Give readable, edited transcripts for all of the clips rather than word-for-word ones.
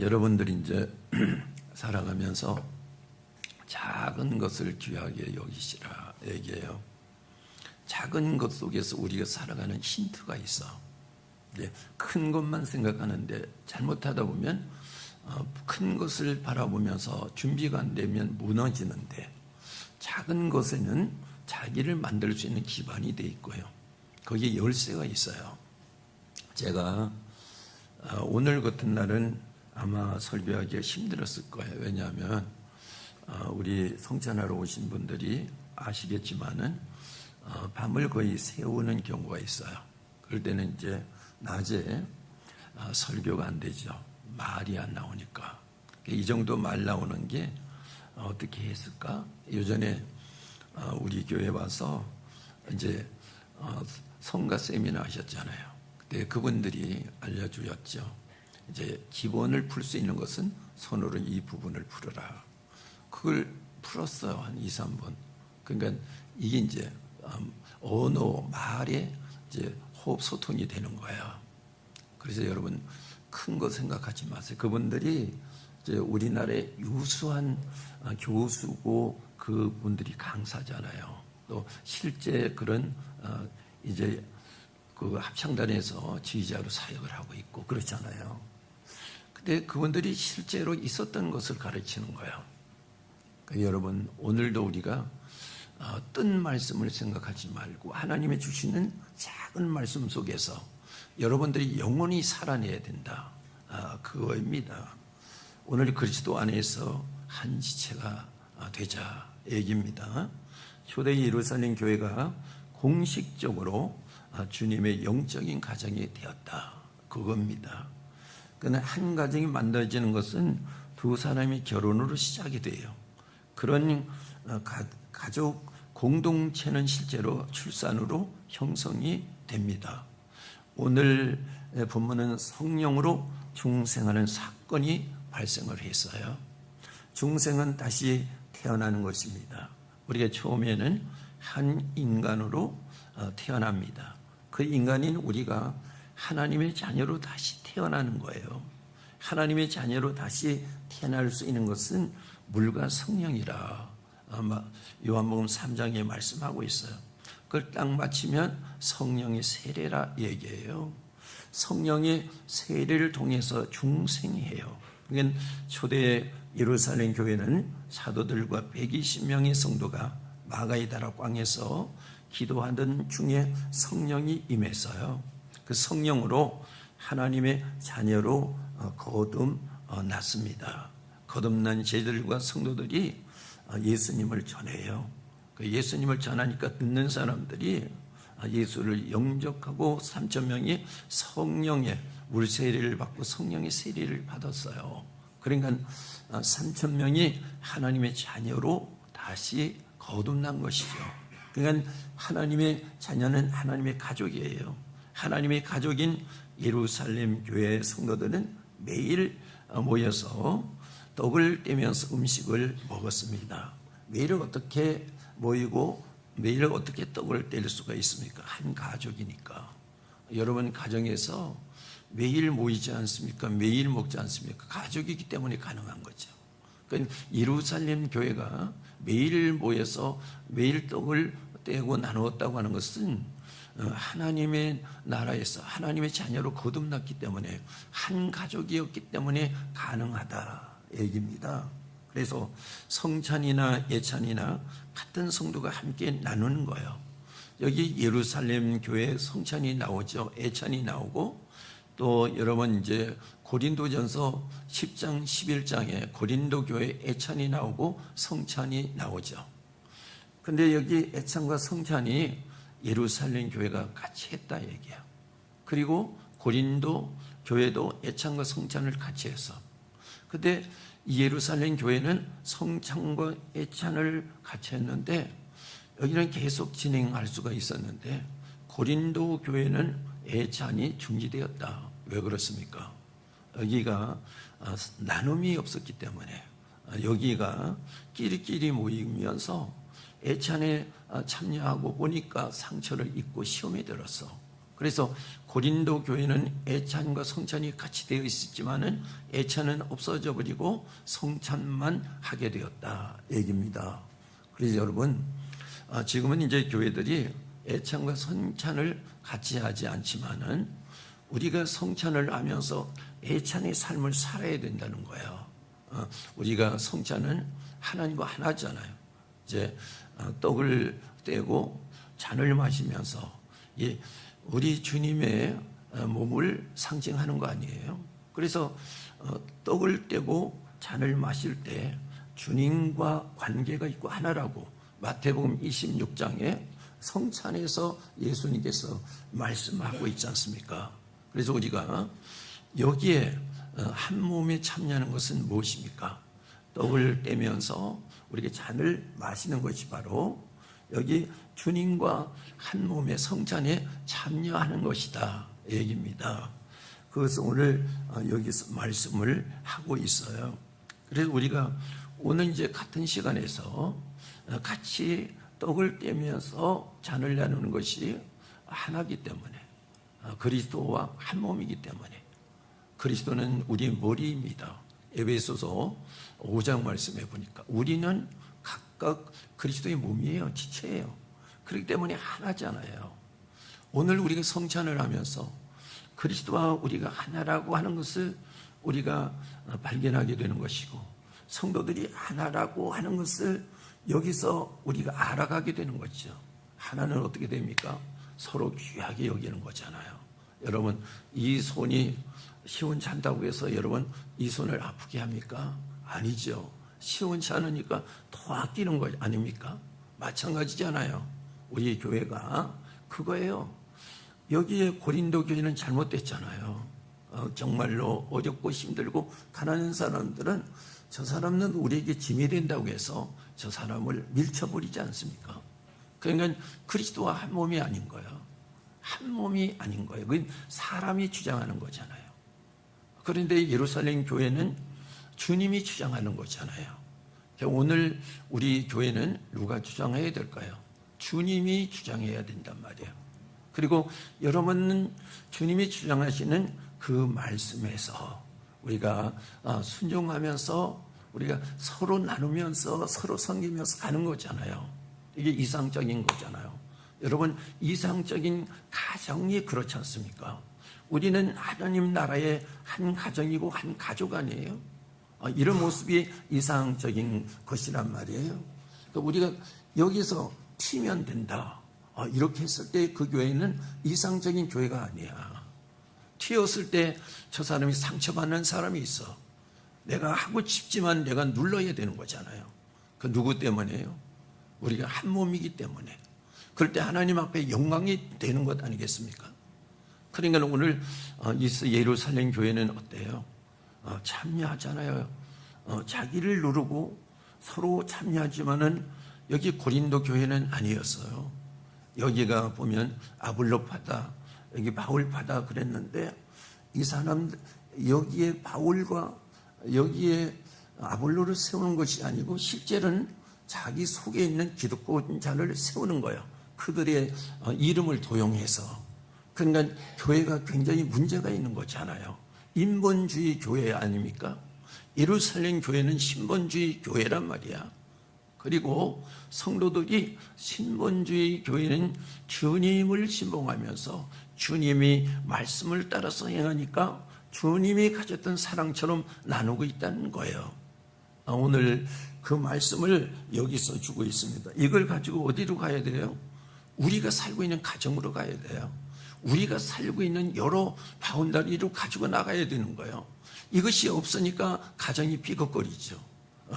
여러분들이 이제 살아가면서 작은 것을 귀하게 여기시라 얘기해요. 작은 것 속에서 우리가 살아가는 힌트가 있어. 큰 것만 생각하는데 잘못하다 보면 큰 것을 바라보면서 준비가 안 되면 무너지는데, 작은 것에는 자기를 만들 수 있는 기반이 돼 있고요. 거기에 열쇠가 있어요. 제가 오늘 같은 날은 아마 설교하기가 힘들었을 거예요. 왜냐하면 우리 성찬하러 오신 분들이 아시겠지만은 밤을 거의 새우는 경우가 있어요. 그럴 때는 이제 낮에 설교가 안 되죠. 말이 안 나오니까. 이 정도 말 나오는 게 어떻게 했을까? 예전에 우리 교회 와서 이제 성가 세미나 하셨잖아요. 그때 그분들이 알려주셨죠. 이제 기본을 풀 수 있는 것은 손으로 이 부분을 풀어라. 그걸 풀었어요. 한 2, 3분. 그러니까 이게 이제 언어, 말에 이제 호흡 소통이 되는 거예요. 그래서 여러분 큰 거 생각하지 마세요. 그분들이 이제 우리나라의 유수한 교수고 그분들이 강사잖아요. 또 실제 그런 이제 그 합창단에서 지휘자로 사역을 하고 있고 그렇잖아요. 근데 그분들이 실제로 있었던 것을 가르치는 거예요. 그러니까 여러분 오늘도 우리가 뜬 말씀을 생각하지 말고 하나님의 주시는 작은 말씀 속에서 여러분들이 영원히 살아내야 된다. 그거입니다. 오늘 그리스도 안에서 한 지체가 되자 얘기입니다. 초대 예루살렘 교회가 공식적으로 주님의 영적인 가정이 되었다. 그겁니다. 그러나 한 가정이 만들어지는 것은 두 사람의 결혼으로 시작이 돼요. 그런 가족 공동체는 실제로 출산으로 형성이 됩니다. 오늘 본문은 성령으로 중생하는 사건이 발생을 했어요. 중생은 다시 태어나는 것입니다. 우리가 처음에는 한 인간으로 태어납니다. 그 인간인 우리가 하나님의 자녀로 다시 태어나는 거예요. 하나님의 자녀로 다시 태어날 수 있는 것은 물과 성령이라 아마 요한복음 3장에 말씀하고 있어요. 그걸 딱 맞추면 성령의 세례라 얘기해요. 성령의 세례를 통해서 중생해요. 그러니까 초대 예루살렘 교회는 사도들과 120명의 성도가 마가이다라 광에서 기도하던 중에 성령이 임했어요. 그 성령으로 하나님의 자녀로 거듭났습니다. 거듭난 제자들과 성도들이 예수님을 전해요. 그 예수님을 전하니까 듣는 사람들이 예수를 영접하고 3,000명이 성령의 물세례를 받고 성령의 세례를 받았어요. 그러니까 3,000명이 하나님의 자녀로 다시 거듭난 것이죠. 그러니까 하나님의 자녀는 하나님의 가족이에요. 하나님의 가족인 예루살렘 교회 성도들은 매일 모여서 떡을 떼면서 음식을 먹었습니다. 매일 어떻게 모이고 매일 어떻게 떡을 뗄 수가 있습니까? 한 가족이니까. 여러분 가정에서 매일 모이지 않습니까? 매일 먹지 않습니까? 가족이기 때문에 가능한 거죠. 그러니까 예루살렘 교회가 매일 모여서 매일 떡을 떼고 나누었다고 하는 것은 하나님의 나라에서 하나님의 자녀로 거듭났기 때문에 한 가족이었기 때문에 가능하다 얘기입니다. 그래서 성찬이나 예찬이나 같은 성도가 함께 나누는 거예요. 여기 예루살렘 교회 성찬이 나오죠. 예찬이 나오고 또 여러분 이제 고린도전서 10장 11장에 고린도 교회 예찬이 나오고 성찬이 나오죠. 근데 여기 예찬과 성찬이 예루살렘 교회가 같이 했다 얘기예요. 그리고 고린도 교회도 예찬과 성찬을 같이 해서. 근데 예루살렘 교회는 성찬과 예찬을 같이 했는데 여기는 계속 진행할 수가 있었는데 고린도 교회는 예찬이 중지되었다. 왜 그렇습니까? 여기가 나눔이 없었기 때문에 여기가 끼리끼리 모이면서 예찬에 참여하고 보니까 상처를 입고 시험에 들었어. 그래서 고린도 교회는 애찬과 성찬이 같이 되어 있었지만은 애찬은 없어져 버리고 성찬만 하게 되었다 얘기입니다. 그래서 여러분, 지금은 이제 교회들이 애찬과 성찬을 같이 하지 않지만은 우리가 성찬을 하면서 애찬의 삶을 살아야 된다는 거예요. 우리가 성찬은 하나님과 하나잖아요. 이제 떡을 떼고 잔을 마시면서 우리 주님의 몸을 상징하는 거 아니에요. 그래서 떡을 떼고 잔을 마실 때 주님과 관계가 있고 하나라고 마태복음 26장에 성찬에서 예수님께서 말씀하고 있지 않습니까? 그래서 우리가 여기에 한 몸에 참여하는 것은 무엇입니까? 떡을 떼면서 우리가 잔을 마시는 것이 바로 여기 주님과 한 몸의 성찬에 참여하는 것이다 얘기입니다. 그것을 오늘 여기서 말씀을 하고 있어요. 그래서 우리가 오늘 이제 같은 시간에서 같이 떡을 떼면서 잔을 나누는 것이 하나이기 때문에, 그리스도와 한 몸이기 때문에, 그리스도는 우리 머리입니다. 에베소서 5장 말씀해 보니까 우리는 각각 그리스도의 몸이에요. 지체예요. 그렇기 때문에 하나잖아요. 오늘 우리가 성찬을 하면서 그리스도와 우리가 하나라고 하는 것을 우리가 발견하게 되는 것이고, 성도들이 하나라고 하는 것을 여기서 우리가 알아가게 되는 거죠. 하나는 어떻게 됩니까? 서로 귀하게 여기는 거잖아요. 여러분, 이 손이 시원찮다고 해서 여러분 이 손을 아프게 합니까? 아니죠. 시원치 않으니까 더 아끼는 거 아닙니까? 마찬가지잖아요. 우리 교회가 그거예요. 여기에 고린도 교회는 잘못됐잖아요. 정말로 어렵고 힘들고 가난한 사람들은 저 사람은 우리에게 짐이 된다고 해서 저 사람을 밀쳐버리지 않습니까? 그러니까 그리스도와 한 몸이 아닌 거예요. 한 몸이 아닌 거예요. 그건 사람이 주장하는 거잖아요. 그런데 예루살렘 교회는 주님이 주장하는 거잖아요. 오늘 우리 교회는 누가 주장해야 될까요? 주님이 주장해야 된단 말이에요. 그리고 여러분은 주님이 주장하시는 그 말씀에서 우리가 순종하면서 우리가 서로 나누면서 서로 섬기면서 가는 거잖아요. 이게 이상적인 거잖아요. 여러분, 이상적인 가정이 그렇지 않습니까? 우리는 하나님 나라의 한 가정이고 한 가족 아니에요? 이런 모습이 이상적인 것이란 말이에요. 그러니까 우리가 여기서 튀면 된다, 이렇게 했을 때 그 교회는 이상적인 교회가 아니야. 튀었을 때 저 사람이 상처받는 사람이 있어. 내가 하고 싶지만 내가 눌러야 되는 거잖아요. 그 누구 때문에요? 우리가 한 몸이기 때문에. 그럴 때 하나님 앞에 영광이 되는 것 아니겠습니까? 그러니까 오늘 예루살렘 교회는 어때요? 참여하잖아요. 자기를 누르고 서로 참여하지만은 여기 고린도 교회는 아니었어요. 여기가 보면 아볼로파다, 여기 바울파다 그랬는데 이 사람 여기에 바울과 여기에 아볼로를 세우는 것이 아니고 실제로는 자기 속에 있는 기득권자를 세우는 거예요. 그들의 이름을 도용해서. 그러니까 교회가 굉장히 문제가 있는 거잖아요. 인본주의 교회 아닙니까? 예루살렘 교회는 신본주의 교회란 말이야. 그리고 성도들이 신본주의 교회는 주님을 신봉하면서 주님이 말씀을 따라서 행하니까 주님이 가졌던 사랑처럼 나누고 있다는 거예요. 오늘 그 말씀을 여기서 주고 있습니다. 이걸 가지고 어디로 가야 돼요? 우리가 살고 있는 가정으로 가야 돼요. 우리가 살고 있는 여러 바운다리로 가지고 나가야 되는 거예요. 이것이 없으니까 가정이 삐걱거리죠.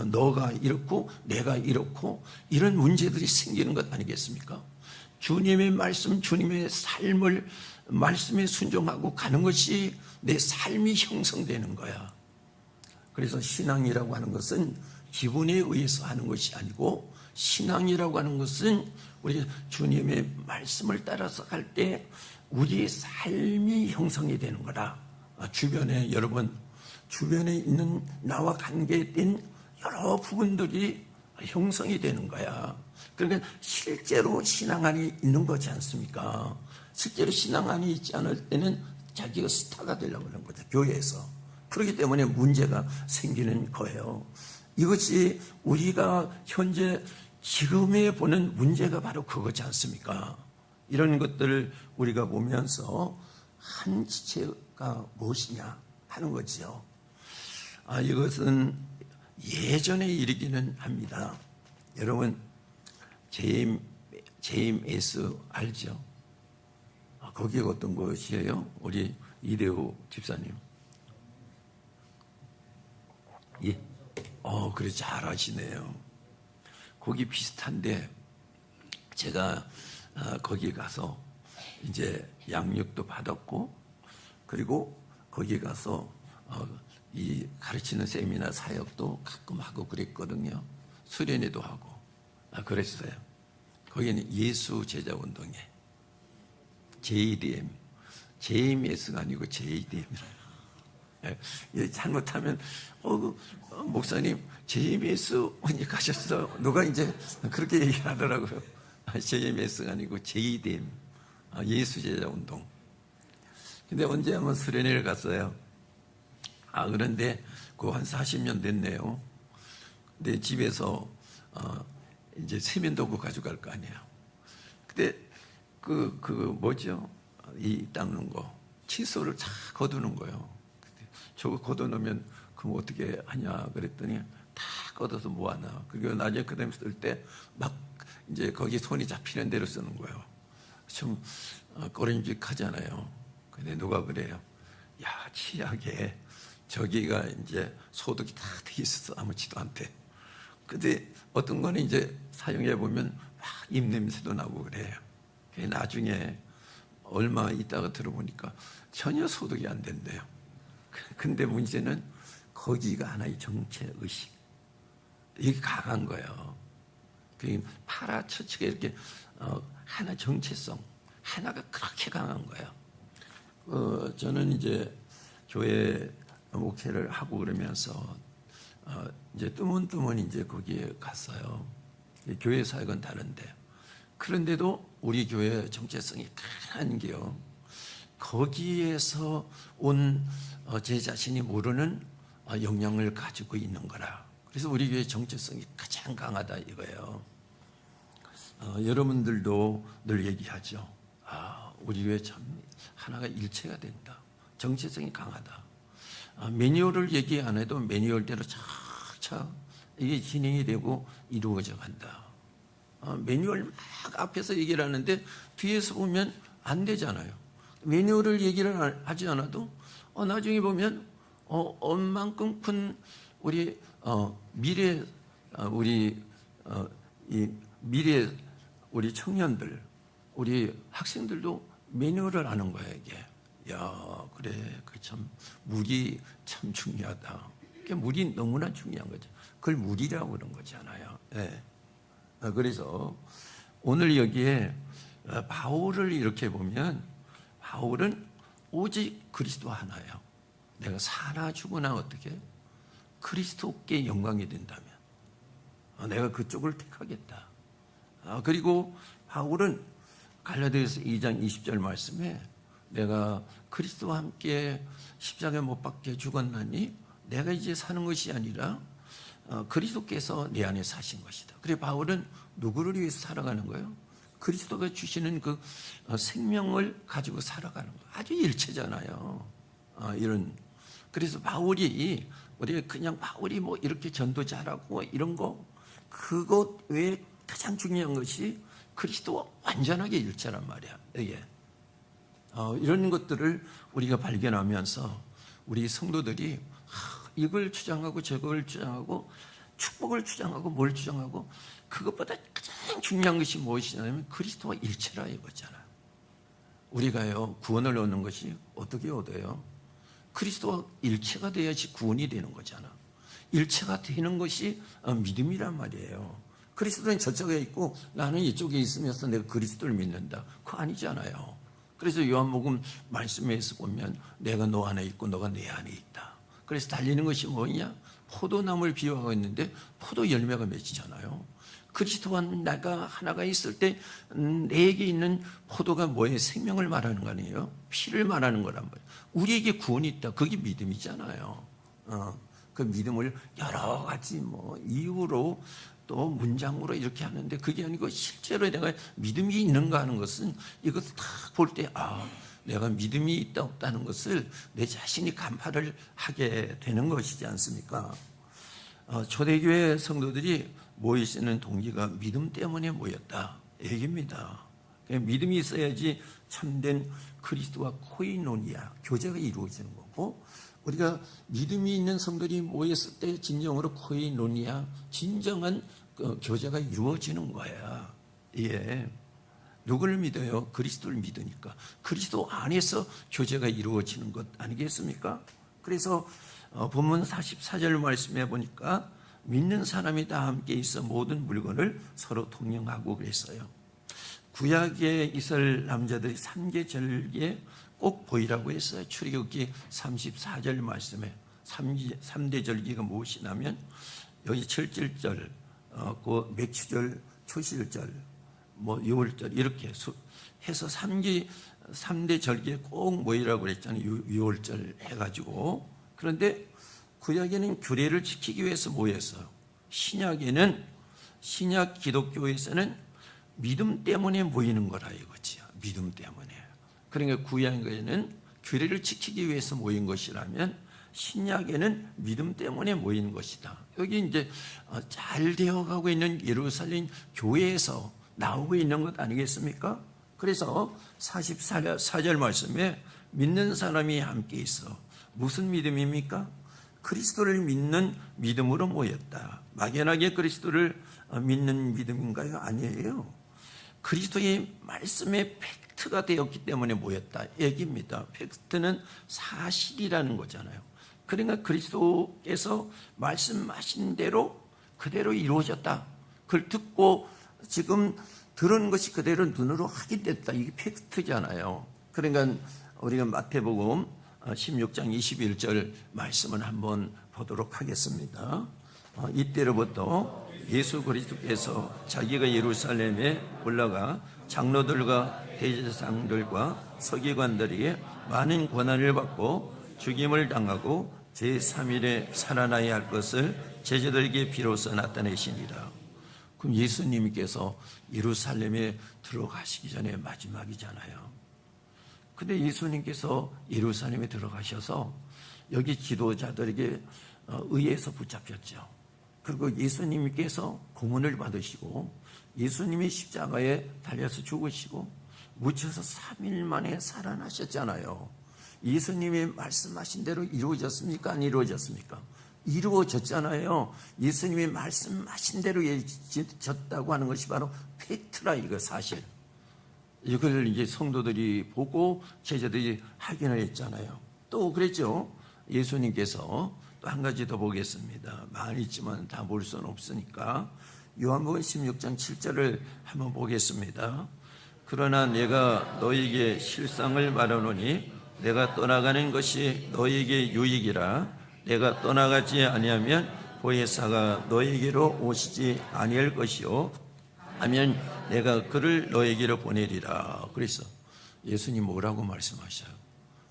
너가 이렇고 내가 이렇고 이런 문제들이 생기는 것 아니겠습니까? 주님의 말씀, 주님의 삶을 말씀에 순종하고 가는 것이 내 삶이 형성되는 거야. 그래서 신앙이라고 하는 것은 기분에 의해서 하는 것이 아니고, 신앙이라고 하는 것은 우리가 주님의 말씀을 따라서 갈 때 우리의 삶이 형성이 되는 거라. 주변에 여러분, 주변에 있는 나와 관계된 여러 부분들이 형성이 되는 거야. 그러니까 실제로 신앙 안에 있는 거지 않습니까? 실제로 신앙 안에 있지 않을 때는 자기가 스타가 되려고 하는 거죠, 교회에서. 그렇기 때문에 문제가 생기는 거예요. 이것이 우리가 현재 지금에 보는 문제가 바로 그거지 않습니까? 이런 것들을 우리가 보면서 한 지체가 무엇이냐 하는 거지요. 이것은 예전의 일이기는 합니다. 여러분, JMS 알죠? 거기가 어떤 것이에요? 우리 이대호 집사님. 예. 그래, 잘 아시네요. 거기 비슷한데, 제가 거기 가서 이제 양육도 받았고, 그리고 거기 가서 이 가르치는 세미나 사역도 가끔 하고 그랬거든요. 수련회도 하고 그랬어요. 거기는 예수 제자 운동회 JDM, JMS가 아니고 JDM이라요. 잘못하면 목사님 JMS 언니 가셨어. 누가 이제 그렇게 얘기하더라고요. JMS가 아니고 JDM, 예수 제자 운동. 근데 언제 한번 수련회를 갔어요. 그런데 그거 한 40년 됐네요. 근데 집에서 이제 세면도구 가져갈 거 아니에요. 근데 그 뭐죠? 이 닦는 거 칫솔을 다 거두는 거예요. 저거 걷어놓으면 그럼 어떻게 하냐 그랬더니 다 걷어서 모아놔. 그리고 나중에 그다음에 쓸 때 막 이제 거기 손이 잡히는 대로 쓰는 거예요. 좀 꺼림직하잖아요. 근데 누가 그래요? 야, 치약에 저기가 이제 소독이 다 돼 있어서 아무렇지도 않대. 근데 어떤 거는 이제 사용해 보면 막 입냄새도 나고 그래요. 나중에 얼마 있다가 들어보니까 전혀 소독이 안 된대요. 근데 문제는 거기가 하나의 정체 의식, 이게 강한 거예요. 파라처치가 이렇게 하나 정체성 하나가 그렇게 강한 거예요. 저는 이제 교회 목회를 하고 그러면서 이제 뜨문뜨문 이제 거기에 갔어요. 교회 사역은 다른데, 그런데도 우리 교회 정체성이 강한 게요, 거기에서 온 제 자신이 모르는 영향을 가지고 있는 거라. 그래서 우리 교회 정체성이 가장 강하다 이거예요. 여러분들도 늘 얘기하죠. 우리 교회 참 하나가 일체가 된다. 정체성이 강하다. 매뉴얼을 얘기 안 해도 매뉴얼대로 착착 이게 진행이 되고 이루어져 간다. 매뉴얼 막 앞에서 얘기를 하는데 뒤에서 보면 안 되잖아요. 매뉴얼을 얘기를 하지 않아도 나중에 보면 얼만큼 큰 우리 미래 미래 우리 청년들, 우리 학생들도 매뉴얼을 아는 거야 이게. 야, 그래, 그 참 물이 참 중요하다. 그 물이 너무나 중요한 거죠. 그걸 물이라고 그런 거잖아요. 네. 그래서 오늘 여기에 바울을 이렇게 보면 바울은 오직 그리스도 하나예요. 내가 사나 죽으나 어떻게 그리스도께 영광이 된다면 내가 그쪽을 택하겠다. 그리고 바울은 갈라디아서 2장 20절 말씀에 내가 그리스도와 함께 십자가에 못 박혀 죽었나니 내가 이제 사는 것이 아니라 그리스도께서 내 안에 사신 것이다. 그래 바울은 누구를 위해서 살아가는 거예요? 그리스도가 주시는 그 생명을 가지고 살아가는 거. 아주 일체잖아요. 이런. 그래서 바울이 우리가 그냥 바울이 뭐 이렇게 전도 잘하고 이런 거, 그것 외에 가장 중요한 것이 그리스도와 완전하게 일체란 말이야. 이게 이런 것들을 우리가 발견하면서 우리 성도들이 이걸 주장하고 저걸 주장하고 축복을 주장하고 뭘 주장하고, 그것보다 가장 중요한 것이 무엇이냐면 그리스도와 일체라 이거잖아요. 우리가요 구원을 얻는 것이 어떻게 얻어요? 그리스도와 일체가 돼야지 구원이 되는 거잖아. 일체가 되는 것이 믿음이란 말이에요. 그리스도는 저쪽에 있고 나는 이쪽에 있으면서 내가 그리스도를 믿는다. 그거 아니잖아요. 그래서 요한복음 말씀에서 보면 내가 너 안에 있고 너가 내 안에 있다. 그래서 달리는 것이 뭐냐? 포도나무를 비유하고 있는데 포도 열매가 맺히잖아요. 그리스도와 내가 하나가 있을 때 내게 있는 포도가 뭐예요? 생명을 말하는 거 아니에요? 피를 말하는 거란 말이에요. 우리에게 구원이 있다. 그게 믿음이잖아요. 그 믿음을 여러 가지 이유로 또 문장으로 이렇게 하는데 그게 아니고 실제로 내가 믿음이 있는가 하는 것은 이것을 딱 볼 때 내가 믿음이 있다 없다는 것을 내 자신이 간파를 하게 되는 것이지 않습니까? 초대교회 성도들이 모이시는 동기가 믿음 때문에 모였다 얘기입니다. 믿음이 있어야지 참된 그리스도와 코이노니아 교제가 이루어지는 거고, 우리가 믿음이 있는 성도들이 모였을 때 진정으로 코이노니아 진정한 교제가 이루어지는 거야. 예. 누구를 믿어요? 그리스도를 믿으니까. 그리스도 안에서 교제가 이루어지는 것 아니겠습니까? 그래서 본문 44절 말씀해 보니까 믿는 사람이 다 함께 있어 모든 물건을 서로 통용하고 그랬어요. 구약에 있을 남자들이 삼계절기에 꼭 보이라고 했어요. 출애굽기 34절 말씀에 3대 절기가 무엇이냐면 여기 철절절, 그 맥추절, 초실절, 유월절 이렇게 해서 3대 절기에 꼭 모이라고 그랬잖아요. 유월절 해가지고. 그런데 구약에는 규례를 지키기 위해서 모였어요. 신약 기독교에서는 믿음 때문에 모이는 거라 이거지요. 믿음 때문에. 그러니까 구약에는 규례를 지키기 위해서 모인 것이라면 신약에는 믿음 때문에 모이는 것이다. 여기 이제 잘 되어가고 있는 예루살렘 교회에서 나오고 있는 것 아니겠습니까? 그래서 44절 말씀에 믿는 사람이 함께 있어. 무슨 믿음입니까? 그리스도를 믿는 믿음으로 모였다. 막연하게 그리스도를 믿는 믿음인가요? 아니에요. 그리스도의 말씀의 팩트가 되었기 때문에 모였다 얘기입니다. 팩트는 사실이라는 거잖아요. 그러니까 그리스도께서 말씀하신 대로 그대로 이루어졌다. 그걸 듣고 지금 들은 것이 그대로 눈으로 확인됐다. 이게 팩트잖아요. 그러니까 우리가 마태복음 16장 21절 말씀을 한번 보도록 하겠습니다. 이때로부터 예수 그리스도께서 자기가 예루살렘에 올라가 장로들과 대제사장들과 서기관들이 많은 고난을 받고 죽임을 당하고 제3일에 살아나야 할 것을 제자들에게 비로소 나타내시니라. 그럼 예수님께서 예루살렘에 들어가시기 전에 마지막이잖아요. 근데 예수님께서 예루살렘에 들어가셔서 여기 지도자들에게 의해서 붙잡혔죠. 그리고 예수님께서 고문을 받으시고 예수님이 십자가에 달려서 죽으시고 묻혀서 3일 만에 살아나셨잖아요. 예수님이 말씀하신 대로 이루어졌습니까? 안 이루어졌습니까? 이루어졌잖아요. 예수님이 말씀하신 대로 이루어졌다고 하는 것이 바로 팩트라 이거 사실. 이걸 이제 성도들이 보고 제자들이 확인을 했잖아요. 또 그랬죠. 예수님께서 또 한 가지 더 보겠습니다. 많이 있지만 다 볼 수는 없으니까 요한복음 16장 7절을 한번 보겠습니다. 그러나 내가 너희에게 실상을 말하노니 내가 떠나가는 것이 너희에게 유익이라. 내가 떠나가지 아니하면 보혜사가 너희에게로 오시지 아니할 것이요 하면 내가 그를 너희에게로 보내리라. 그래서 예수님 뭐라고 말씀하셔요?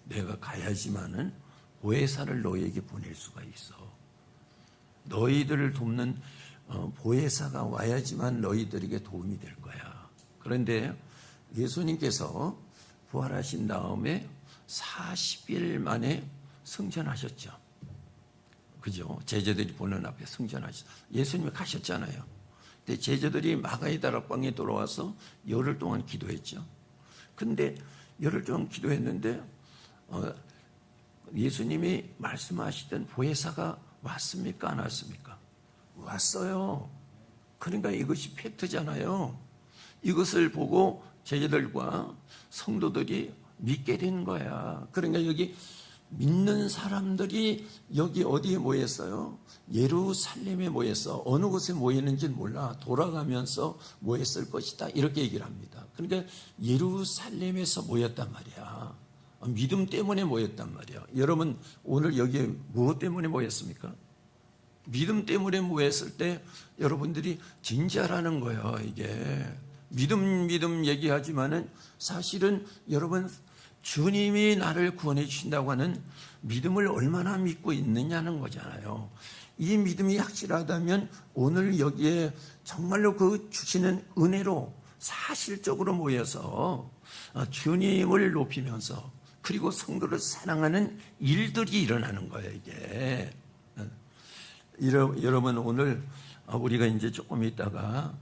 내가 가야지만은 보혜사를 너희에게 보낼 수가 있어. 너희들을 돕는 보혜사가 와야지만 너희들에게 도움이 될 거야. 그런데 예수님께서 부활하신 다음에 40일 만에 승천하셨죠. 그죠? 제자들이 보는 앞에 승천하셨죠. 예수님이 가셨잖아요. 근데 제자들이 마가의 다락방에 돌아와서 열흘 동안 기도했죠. 근데 열흘 동안 기도했는데 예수님이 말씀하시던 보혜사가 왔습니까? 안 왔습니까? 왔어요. 그러니까 이것이 팩트잖아요. 이것을 보고 제자들과 성도들이 믿게 된 거야. 그러니까 여기 믿는 사람들이 여기 어디에 모였어요? 예루살렘에 모였어. 어느 곳에 모였는지는 몰라. 돌아가면서 모였을 것이다. 이렇게 얘기를 합니다. 그러니까 예루살렘에서 모였단 말이야. 믿음 때문에 모였단 말이야. 여러분 오늘 여기에 무엇 때문에 모였습니까? 믿음 때문에 모였을 때 여러분들이 진짜라는 거예요. 이게 믿음 얘기하지만은 사실은 여러분 주님이 나를 구원해 주신다고 하는 믿음을 얼마나 믿고 있느냐는 거잖아요. 이 믿음이 확실하다면 오늘 여기에 정말로 그 주시는 은혜로 사실적으로 모여서 주님을 높이면서 그리고 성도를 사랑하는 일들이 일어나는 거예요. 이게 여러분 오늘 우리가 이제 조금 있다가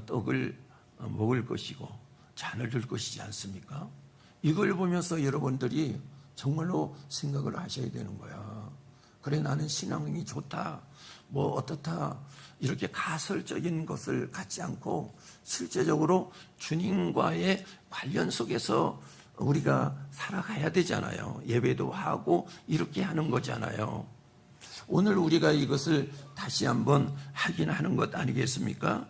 떡을 먹을 것이고 잔을 들 것이지 않습니까? 이걸 보면서 여러분들이 정말로 생각을 하셔야 되는 거야. 그래, 나는 신앙이 좋다, 뭐 어떻다, 이렇게 가설적인 것을 갖지 않고 실제적으로 주님과의 관련 속에서 우리가 살아가야 되잖아요. 예배도 하고 이렇게 하는 거잖아요. 오늘 우리가 이것을 다시 한번 확인하는 것 아니겠습니까?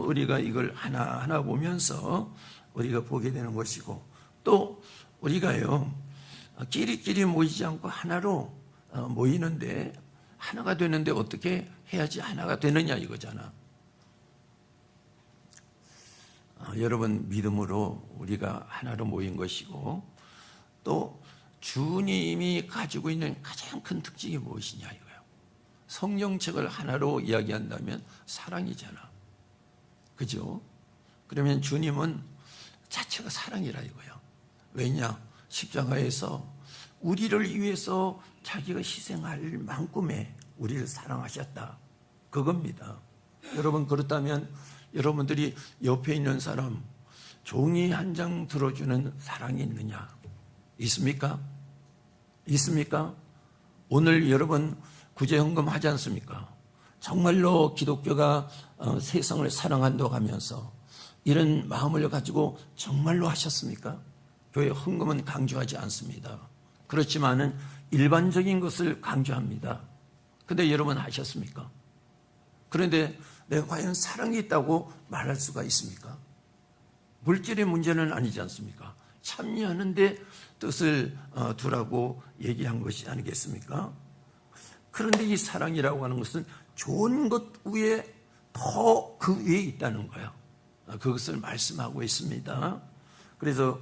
우리가 이걸 하나하나 보면서 우리가 보게 되는 것이고, 또 우리가요 끼리끼리 모이지 않고 하나로 모이는데, 하나가 되는데 어떻게 해야지 하나가 되느냐 이거잖아. 여러분, 믿음으로 우리가 하나로 모인 것이고, 또 주님이 가지고 있는 가장 큰 특징이 무엇이냐 이거예요. 성령책을 하나로 이야기한다면 사랑이잖아. 그죠? 그러면 주님은 자체가 사랑이라 이거예요. 왜냐? 십자가에서 우리를 위해서 자기가 희생할 만큼의 우리를 사랑하셨다, 그겁니다. 여러분, 그렇다면 여러분들이 옆에 있는 사람 종이 한 장 들어주는 사랑이 있느냐? 있습니까? 있습니까? 오늘 여러분 구제헌금 하지 않습니까? 정말로 기독교가 세상을 사랑한다고 하면서 이런 마음을 가지고 정말로 하셨습니까? 교회 헌금은 강조하지 않습니다. 그렇지만은 일반적인 것을 강조합니다. 근데 여러분 하셨습니까? 그런데 내가 과연 사랑이 있다고 말할 수가 있습니까? 물질의 문제는 아니지 않습니까? 참여하는데 뜻을 두라고 얘기한 것이 아니겠습니까? 그런데 이 사랑이라고 하는 것은 좋은 것 위에 더 그 위에 있다는 거예요. 그것을 말씀하고 있습니다. 그래서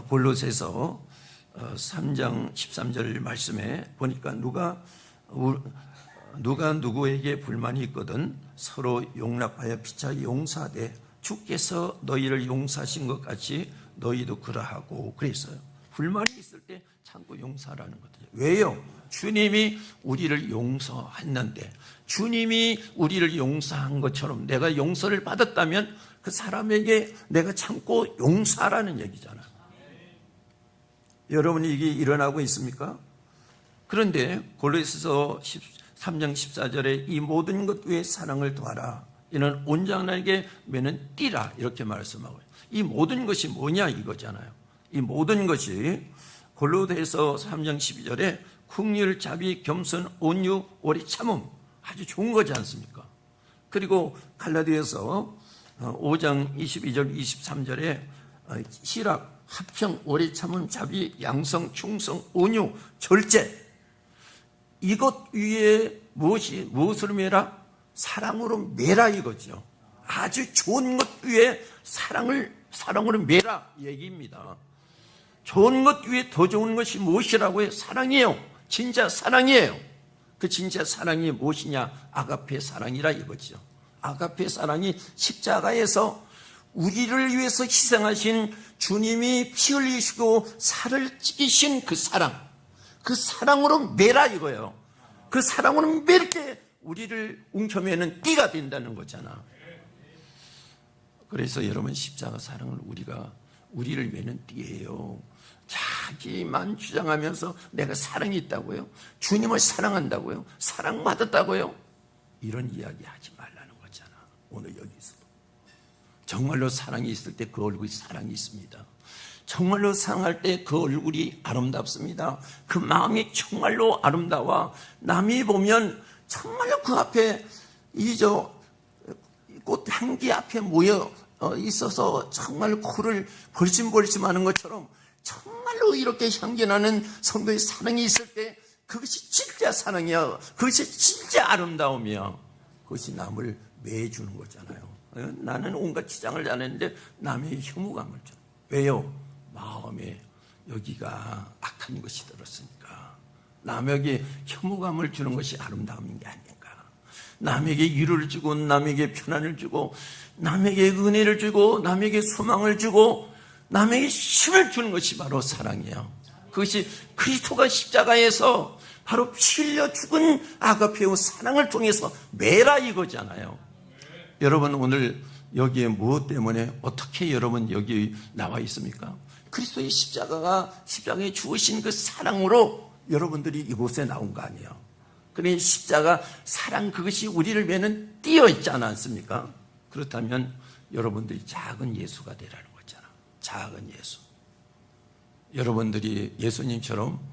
골로새서 3장 13절 말씀에 보니까 누가 누구에게 불만이 있거든 서로 용납하여 피차 용서하되 주께서 너희를 용서하신 것 같이 너희도 그러하고 그랬어요. 불만이 있을 때 참고 용서하라는 거죠. 왜요? 주님이 우리를 용서했는데, 주님이 우리를 용서한 것처럼 내가 용서를 받았다면 그 사람에게 내가 참고 용서하라는 얘기잖아요. 여러분, 이게 일어나고 있습니까? 그런데 골로새서 3장 14절에 이 모든 것 위에 사랑을 더하라, 이는 온전하게 매는 띠라, 이렇게 말씀하고요. 이 모든 것이 뭐냐 이거잖아요. 이 모든 것이 골로새서 3장 12절에 긍휼, 자비, 겸손, 온유, 오래 참음, 아주 좋은 거지 않습니까? 그리고 갈라디아서 5장 22절 23절에 희락, 합평, 오래 참음, 자비, 양성, 충성, 온유, 절제, 이것 위에 무엇으로 매라? 사랑으로 매라 이거죠. 아주 좋은 것 위에 사랑으로 매라 얘기입니다. 좋은 것 위에 더 좋은 것이 무엇이라고요? 사랑이에요. 진짜 사랑이에요. 그 진짜 사랑이 무엇이냐? 아가페 사랑이라 이거죠. 아가페 사랑이 십자가에서 우리를 위해서 희생하신 주님이 피 흘리시고 살을 찢기신 그 사랑, 그 사랑으로 매라 이거예요. 그 사랑으로 맬 때 우리를 움켜매는 띠가 된다는 거잖아. 그래서 여러분, 십자가 사랑을 우리를 매는 띠예요. 자기만 주장하면서 내가 사랑이 있다고요? 주님을 사랑한다고요? 사랑받았다고요? 이런 이야기 하지 말라는 거잖아. 오늘 여기서도 정말로 사랑이 있을 때 그 얼굴이 사랑이 있습니다. 정말로 사랑할 때 그 얼굴이 아름답습니다. 그 마음이 정말로 아름다워. 남이 보면 정말로 그 앞에 꽃 향기 앞에 모여 있어서 정말 코를 벌심벌심하는 것처럼 정말로 이렇게 향기나는 성도의 사랑이 있을 때 그것이 진짜 사랑이야. 그것이 진짜 아름다움이야. 그것이 남을 매해주는 거잖아요. 나는 온갖 지장을 안 했는데 남의 혐오감을 줘. 왜요? 마음에 여기가 악한 것이 들었으니까. 남에게 혐오감을 주는 것이 아름다움인 게 아닌가. 남에게 위로를 주고 남에게 편안을 주고 남에게 은혜를 주고 남에게 소망을 주고 남에게 힘을 주는 것이 바로 사랑이에요. 그것이 그리스도가 십자가에서 바로 피 흘려 죽은 아가페의 사랑을 통해서 매라 이거잖아요. 여러분 오늘 여기에 무엇 때문에 어떻게 여러분 여기 나와 있습니까? 그리스도의 십자가에 주으신 그 사랑으로 여러분들이 이곳에 나온 거 아니에요. 그러니 십자가 사랑 그것이 우리를 매는 띄어 있지 않습니까? 그렇다면 여러분들이 작은 예수가 되라는 거잖아. 작은 예수. 여러분들이 예수님처럼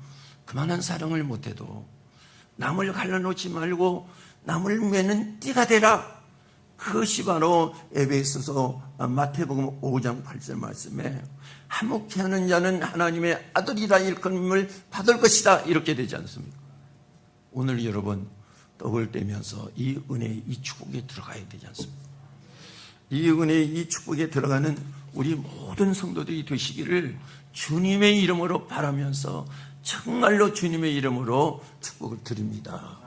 그만한 사랑을 못해도 남을 갈라놓지 말고 남을 매는 띠가 되라. 그것이 바로 에베소서 마태복음 5장 8절 말씀에 화목케 하는 자는 하나님의 아들이라 일컬음을 받을 것이다. 이렇게 되지 않습니까? 오늘 여러분 떡을 떼면서 이 은혜, 이 축복에 들어가야 되지 않습니까? 이 은혜, 이 축복에 들어가는 우리 모든 성도들이 되시기를 주님의 이름으로 바라면서 정말로 주님의 이름으로 축복을 드립니다.